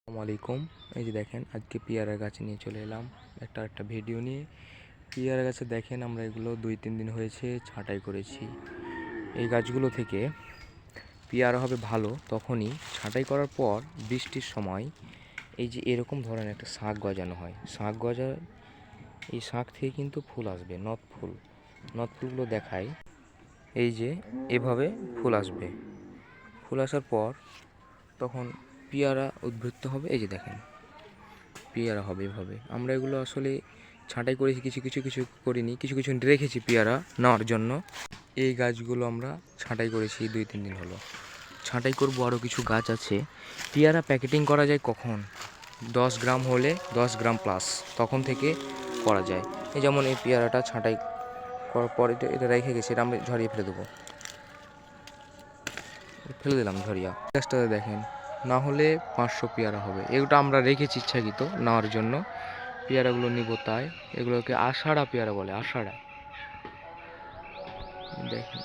আসসালামু আলাইকুম। এই যে দেখেন আজকে পেয়ারা গাছ নিয়ে চলে এলাম একটা ভিডিও নিয়ে। পেয়ারা গাছে দেখেন আমরা এগুলো 2-3 দিন হয়েছে ছাঁটাই করেছি। এই গাছগুলো থেকে পেয়ারা হবে ভালো তখনই ছাঁটাই করার পর বৃষ্টির সময় এই যে এরকম ধরনের একটা শাঁখ গজানো হয়। শাঁখ গজা এই শাঁখ থেকে কিন্তু ফুল আসবে, নথ ফুলগুলো দেখায়। এই যে এভাবে ফুল আসবে, ফুল আসার পর তখন পেয়ারা উদ্বৃত্ত হবে। এই যে দেখেন পেয়ারা হবে এভাবে। আমরা এগুলো আসলে ছাঁটাই করেছি, কিছু করিনি, কিছু রেখেছি পেয়ারা নেওয়ার জন্য। এই গাছগুলো আমরা ছাঁটাই করেছি 2-3 দিন হলো। ছাঁটাই করবো, আরও কিছু গাছ আছে। পেয়ারা প্যাকেটিং করা যায় কখন? 10 গ্রাম হলে 10 গ্রাম প্লাস তখন থেকে করা যায়। এই যেমন এই পেয়ারাটা ছাঁটাই করার পর এটা রেখে গেছি, এটা আমরা ঝরিয়ে ফেলে দিলাম ঝরিয়া। গাছটাতে দেখেন না হলে 500 পেয়ারা হবে। এগুলো আমরা রেখেছি ইচ্ছাকৃত নেওয়ার জন্য। পেয়ারাগুলো নিব তাই। এগুলোকে আষাঢ়া পেয়ারা বলে, আষাঢ়া। দেখেন